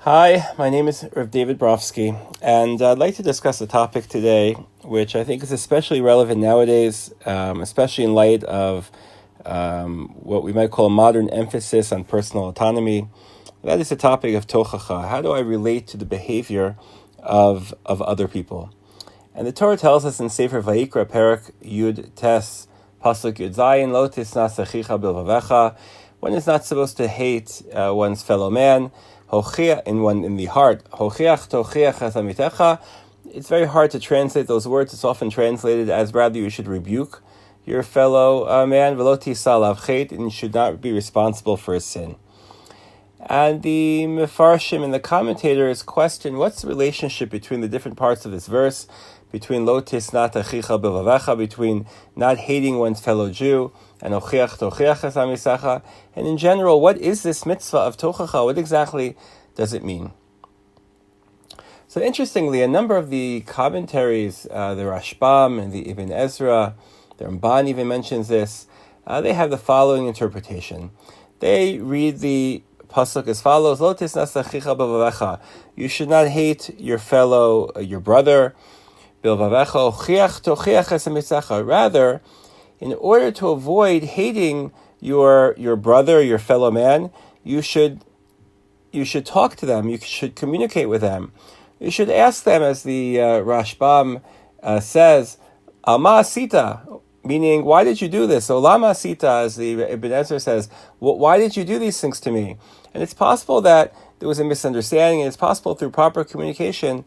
Hi, my name is Rabbi Brofsky, and I'd like to discuss a topic today which I think is especially relevant nowadays, especially in light of what we might call a modern emphasis on personal autonomy. That is the topic of Tochecha. How do I relate to the behavior of other people? And the Torah tells us in Sefer Vayikra, Perak Yud Tes, Pasuk Yud Zayin, Lo tisna sechicha bilvavecha. One is not supposed to hate one's fellow man. In the heart. It's very hard to translate those words. It's often translated as rather you should rebuke your fellow man, and you should not be responsible for his sin. And the Mefarshim and the commentators question what's the relationship between the different parts of this verse, between lo tisnat achicha b'vavecha, between not hating one's fellow Jew, and ochiach tochecha es hamisecha. And in general, what is this mitzvah of tochecha? What exactly does it mean? So interestingly, a number of the commentaries, the Rashbam and the Ibn Ezra, the Ramban even mentions this, they have the following interpretation. They read the pasuk as follows: Lo tisnas achicha b'vavecha. You should not hate your fellow, your brother. Bilvavecha ochiach tochecha es hamisecha. Rather, in order to avoid hating your brother, your fellow man, you should talk to them. You should communicate with them. You should ask them, as the Rashbam says, Alma asita, meaning, why did you do this? So lama asita, as the Ibn Ezra says, why did you do these things to me? And it's possible that there was a misunderstanding, and it's possible through proper communication,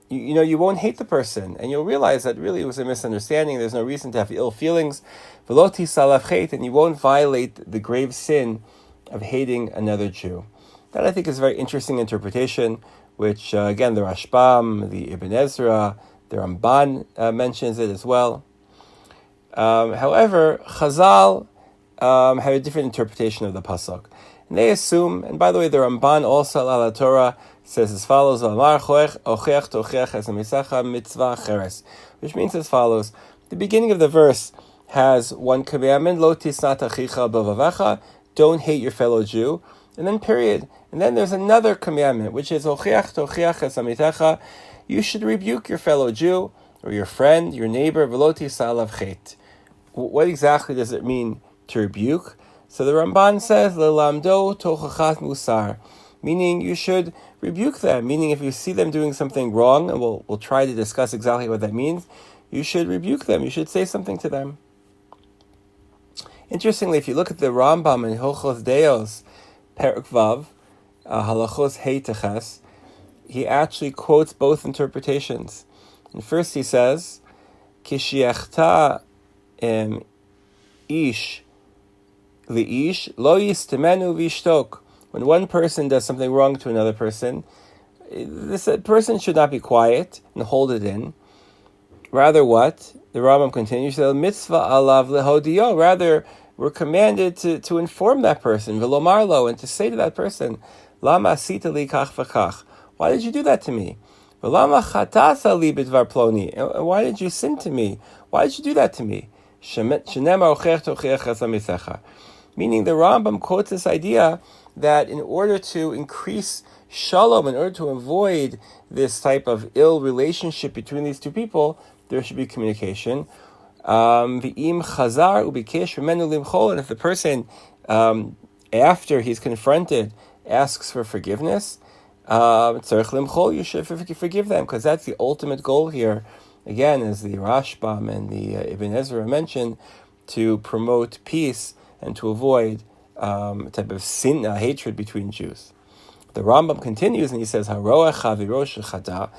you won't hate the person, and you'll realize that really it was a misunderstanding. There's no reason to have ill feelings. Veloti salaf chet, and you won't violate the grave sin of hating another Jew. That, I think, is a very interesting interpretation, which, again, the Rashbam, the Ibn Ezra, the Ramban mentions it as well. However, Chazal have a different interpretation of the pasuk. And they assume, and by the way, the Ramban also, al Torah, says as follows, which means as follows. The beginning of the verse has one commandment, lo tisnat achicha b'vavecha, don't hate your fellow Jew, and then period. And then there's another commandment, which is ochiach tochecha es hamitecha, you should rebuke your fellow Jew, or your friend, your neighbor, v'lo tisa alav chet. What exactly does it mean to rebuke? So the Ramban says, lelamdo tochechat musar, meaning you should rebuke them, meaning if you see them doing something wrong, and we'll try to discuss exactly what that means, you should rebuke them, you should say something to them. Interestingly, if you look at the Rambam in Hilchos Deos, Perek Vav, Halachos Hei Teches, he actually quotes both interpretations. And first he says, Kishiachta ish li'ish lo yistemenu v'ishtok. When one person does something wrong to another person, this person should not be quiet and hold it in. Rather what? The Rambam continues, mitzvah alav lehodiyo. Rather, we're commanded to inform that person, v'lomarlo, and to say to that person, lama asita li kach v'kach. Why did you do that to me? V'lama chatasa li b'dvar ploni. And why did you sin to me? Why did you do that to me? Shenema ochech tochecha es hamisecha. Meaning the Rambam quotes this idea that in order to increase shalom, in order to avoid this type of ill relationship between these two people, there should be communication. V'im chazar ubikesh v'menu limchol, and if the person, after he's confronted, asks for forgiveness, tzarich limchol, you should forgive them, because that's the ultimate goal here. Again, as the Rashbam and the Ibn Ezra mentioned, to promote peace and to avoid a type of sin, hatred between Jews. The Rambam continues and he says, Haroach chavirosh chata.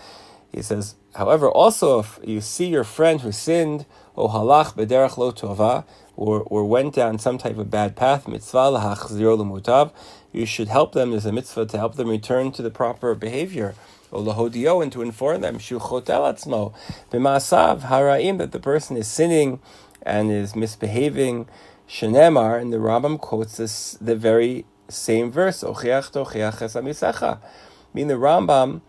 He says, however, also if you see your friend who sinned, o halach b'derech lo tova, or went down some type of bad path, mitzvah lahachziro l'mutav, you should help them. There's a mitzvah to help them return to the proper behavior, o lahodio, and to inform them, shu chotel atzmo, b'maasav haraim, that the person is sinning and is misbehaving. Shenemar, and the Rambam quotes the very same verse, ochiach tochecha es hamisecha. Meaning the Rambam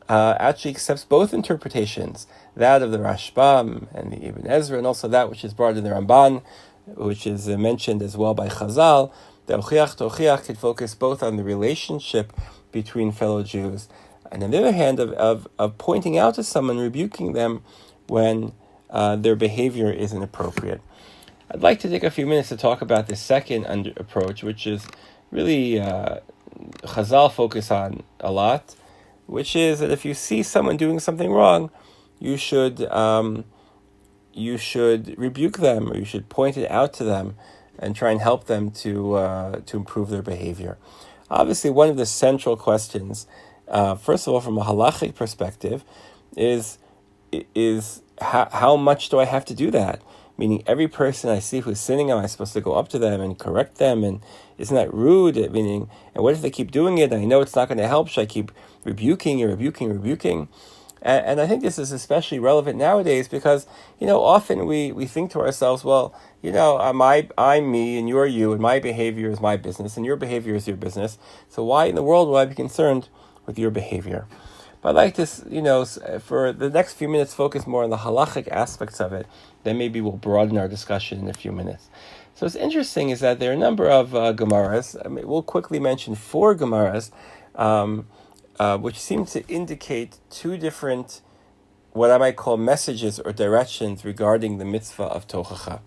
actually accepts both interpretations, that of the Rashbam and the Ibn Ezra, and also that which is brought in the Ramban, which is mentioned as well by Chazal, that Ochiach Tochiach could focus both on the relationship between fellow Jews. And on the other hand, of pointing out to someone, rebuking them when their behavior is inappropriate. I'd like to take a few minutes to talk about the second approach, which is really Chazal focus on a lot, which is that if you see someone doing something wrong, you should rebuke them, or you should point it out to them and try and help them to improve their behavior. Obviously, one of the central questions, first of all, from a halachic perspective, is how much do I have to do that? Meaning, every person I see who's sinning, am I supposed to go up to them and correct them? And isn't that rude? Meaning, and what if they keep doing it? And I know it's not going to help. Should I keep rebuking? And I think this is especially relevant nowadays because, often we think to ourselves, well, I'm me and you're you, and my behavior is my business and your behavior is your business. So why in the world will I be concerned with your behavior? But I'd like to, for the next few minutes, focus more on the halachic aspects of it. Then maybe we'll broaden our discussion in a few minutes. So what's interesting is that there are a number of Gemaras. We'll quickly mention 4 Gemaras, which seem to indicate 2 different, what I might call messages or directions regarding the mitzvah of Tochecha.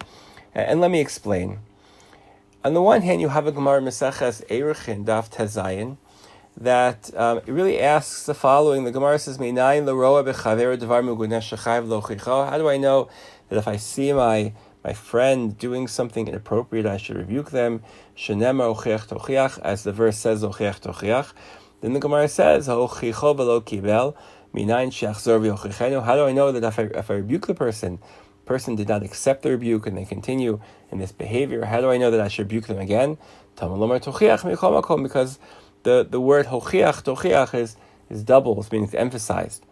And let me explain. On the one hand, you have a Gemara Meseches Erechin Daf Tezayin, that it really asks the following. The Gemara says, how do I know that if I see my friend doing something inappropriate, I should rebuke them? As the verse says, then the Gemara says, how do I know that if I rebuke the person did not accept the rebuke and they continue in this behavior, how do I know that I should rebuke them again? Because the word tochiach is double, it's meaning it's emphasized.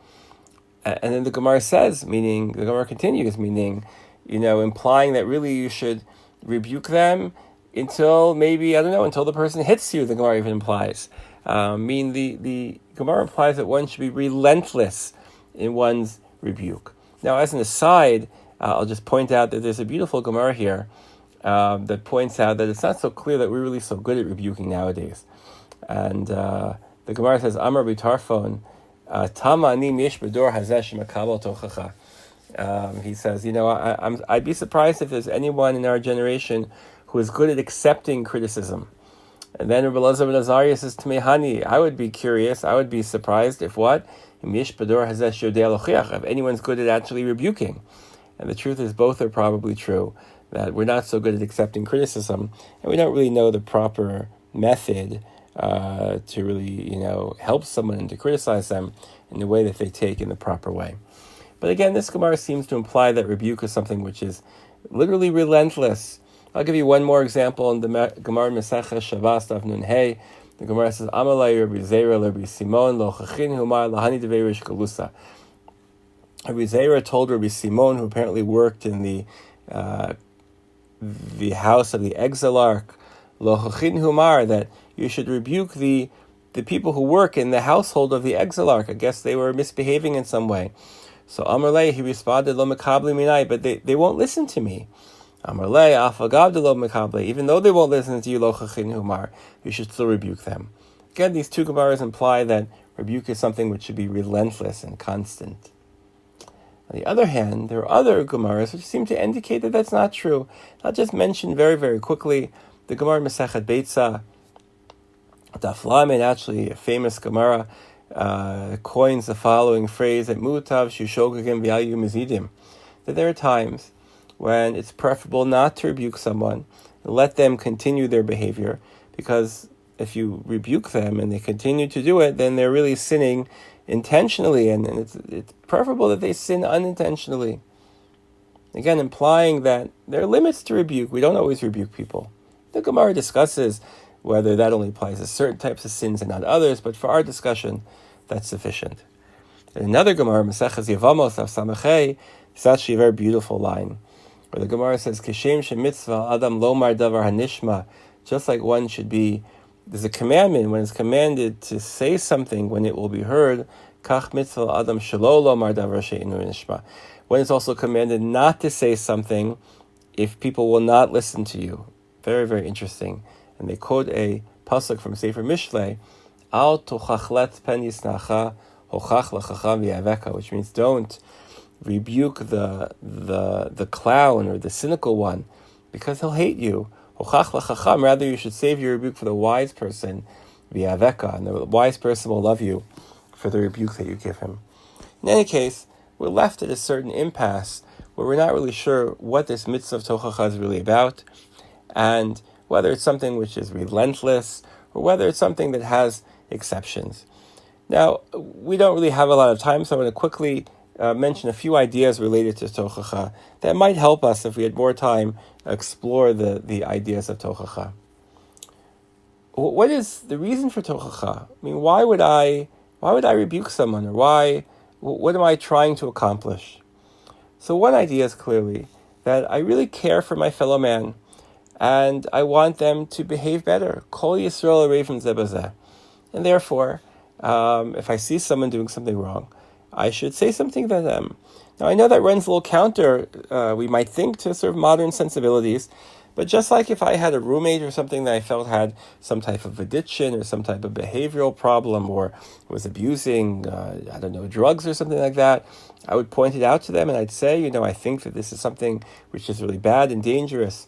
And then the Gemara says, meaning, the Gemara continues, meaning, implying that really you should rebuke them until until the person hits you, the Gemara even implies. The Gemara implies that one should be relentless in one's rebuke. Now, as an aside, I'll just point out that there's a beautiful Gemara here that points out that it's not so clear that we're really so good at rebuking nowadays. And the Gemara says, Amar B'Tarfon, Tama ani mish b'dor hazesh makabel tochecha. He says, I'd be surprised if there's anyone in our generation who is good at accepting criticism. And then Rabbi Elazar ben Azariah says to me, Hani, I would be curious, I would be surprised if what? Mish b'dor hazesh yodei lochiach, if anyone's good at actually rebuking. And the truth is both are probably true, that we're not so good at accepting criticism, and we don't really know the proper method to really, help someone and to criticize them in the way that they take in the proper way. But again, this Gemara seems to imply that rebuke is something which is literally relentless. I'll give you one more example in the Gemara Meseches Shavas Daf Nun Hey. The Gemara says, Amalei Rabbi Zera Rabbi Simon lo chachin humar lahani devei rish galusa. Rabbi Zera told Rabbi Simon, who apparently worked in the house of the exilarch, lo chachin humar, that you should rebuke the people who work in the household of the exilarch. I guess they were misbehaving in some way. So Amarle, he responded, lo mekabli minai, but they won't listen to me. Amarle, afagav de lo mekabli, even though they won't listen to you, lo chachin humar, you should still rebuke them. Again, these 2 Gemaras imply that rebuke is something which should be relentless and constant. On the other hand, there are other Gemaras which seem to indicate that that's not true. I'll just mention very, very quickly the Gemara Masechet Beitza, Daf Lamed, actually a famous Gemara, coins the following phrase that Mutav Shushogagim V'Ayu Mizidim, that there are times when it's preferable not to rebuke someone, let them continue their behavior, because if you rebuke them and they continue to do it, then they're really sinning intentionally, and it's preferable that they sin unintentionally. Again, implying that there are limits to rebuke. We don't always rebuke people. The Gemara discusses whether that only applies to certain types of sins and not others, but for our discussion, that's sufficient. In another Gemara, Maseches Yevamos of Samachei, it's actually a very beautiful line, where the Gemara says, Kishem shemitzvah adam lomar davar hanishma, just like one should be, there's a commandment, when it's commanded to say something when it will be heard, kach mitzvah adam shelo lomar davar she'inu nishma, when it's also commanded not to say something if people will not listen to you. Very, very interesting. And they quote a pasuk from Sefer Mishlei, Al tochachlet pen yisnacha hochach lachacham v'yaveka, which means don't rebuke the clown or the cynical one, because he'll hate you. Hochach lachacham, rather you should save your rebuke for the wise person, v'yaveka, and the wise person will love you for the rebuke that you give him. In any case, we're left at a certain impasse where we're not really sure what this mitzvah of Tochecha is really about, and whether it's something which is relentless, or whether it's something that has exceptions. Now, we don't really have a lot of time, so I'm going to quickly mention a few ideas related to Tochecha that might help us, if we had more time, explore the ideas of Tochecha. What is the reason for Tochecha? I mean, why would I rebuke someone, or what am I trying to accomplish? So one idea is clearly that I really care for my fellow man, and I want them to behave better. Kol Yisrael Arevim Zeh B'zeh. And therefore, if I see someone doing something wrong, I should say something to them. Now, I know that runs a little counter, we might think, to sort of modern sensibilities, but just like if I had a roommate or something that I felt had some type of addiction or some type of behavioral problem, or was abusing, drugs or something like that, I would point it out to them and I'd say, I think that this is something which is really bad and dangerous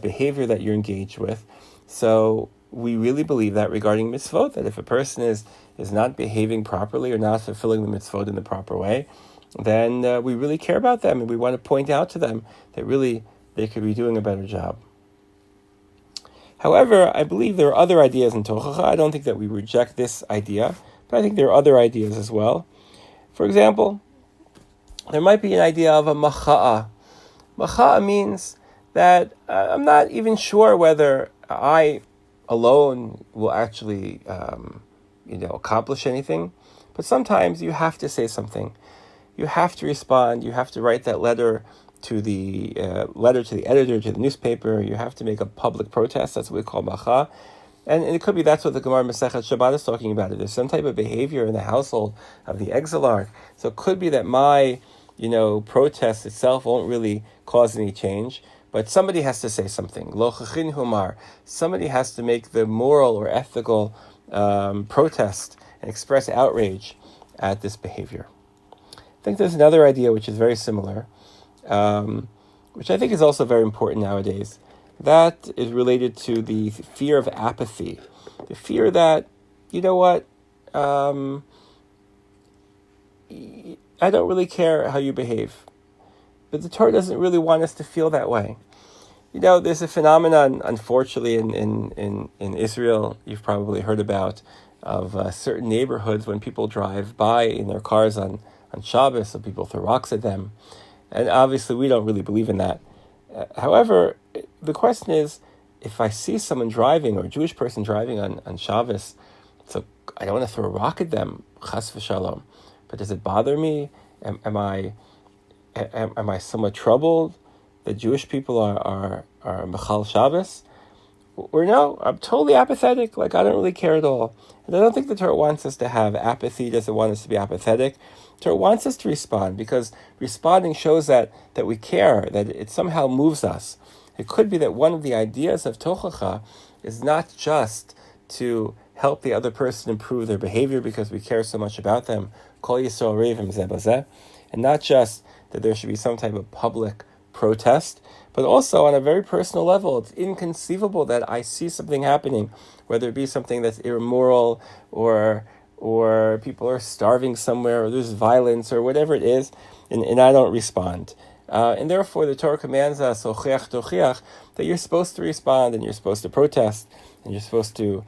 behavior that you're engaged with. So we really believe that regarding mitzvot, that if a person is not behaving properly or not fulfilling the mitzvot in the proper way, then we really care about them and we want to point out to them that really they could be doing a better job. However, I believe there are other ideas in Tochecha. I don't think that we reject this idea, but I think there are other ideas as well. For example, there might be an idea of a macha'a. Macha'a means that I'm not even sure whether I alone will actually accomplish anything, but sometimes you have to say something. You have to respond. You have to write that letter to the editor, to the newspaper. You have to make a public protest. That's what we call macha. And it could be that's what the Gemara Masechet Shabbat is talking about. There's some type of behavior in the household of the exilarch. So it could be that my, protest itself won't really cause any change, but somebody has to say something. Lo chachin humar. Somebody has to make the moral or ethical protest and express outrage at this behavior. I think there's another idea which is very similar, which I think is also very important nowadays. That is related to the fear of apathy. The fear that, I don't really care how you behave. But the Torah doesn't really want us to feel that way. There's a phenomenon, unfortunately, in Israel, you've probably heard about, of certain neighborhoods when people drive by in their cars on Shabbos, so people throw rocks at them. And obviously we don't really believe in that. However, the question is, if I see someone driving, or a Jewish person driving on Shabbos, so I don't want to throw a rock at them, chas v'shalom, but does it bother me? Am I somewhat troubled that Jewish people are Mechal Shabbos? Or no, I'm totally apathetic, like I don't really care at all. And I don't think the Torah wants us to have apathy, doesn't want us to be apathetic. The Torah wants us to respond, because responding shows that we care, that it somehow moves us. It could be that one of the ideas of Tochecha is not just to help the other person improve their behavior because we care so much about them, Kol Yisrael Arevim Zeh B'zeh, and not just that there should be some type of public protest, but also on a very personal level. It's inconceivable that I see something happening, whether it be something that's immoral, or people are starving somewhere, or there's violence, or whatever it is, and I don't respond. And therefore the Torah commands us, Tochecha, that you're supposed to respond, and you're supposed to protest, and you're supposed to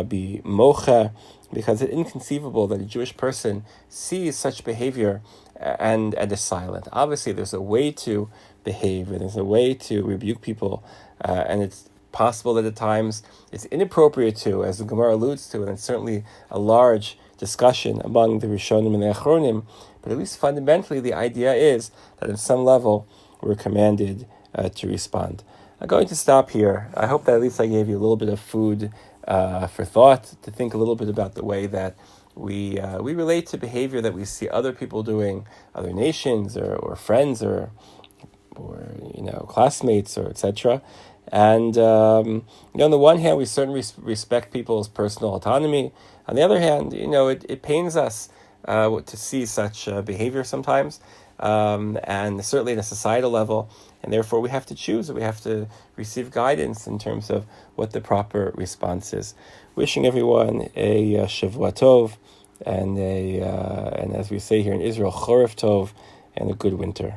be mocha, because it's inconceivable that a Jewish person sees such behavior and is silent. Obviously, there's a way to behave, and there's a way to rebuke people, and it's possible that at times it's inappropriate to, as the Gemara alludes to, and it's certainly a large discussion among the Rishonim and the Achronim, but at least fundamentally the idea is that at some level we're commanded to respond. I'm going to stop here. I hope that at least I gave you a little bit of food for thought, to think a little bit about the way that we relate to behavior that we see other people doing, other nations or friends or classmates or etc. And on the one hand, we certainly respect people's personal autonomy. On the other hand, it pains us to see such behavior sometimes, and certainly at a societal level. And therefore, we have to choose. We have to receive guidance in terms of what the proper response is. Wishing everyone a Shavua Tov, and as we say here in Israel, Chorif Tov, and a good winter.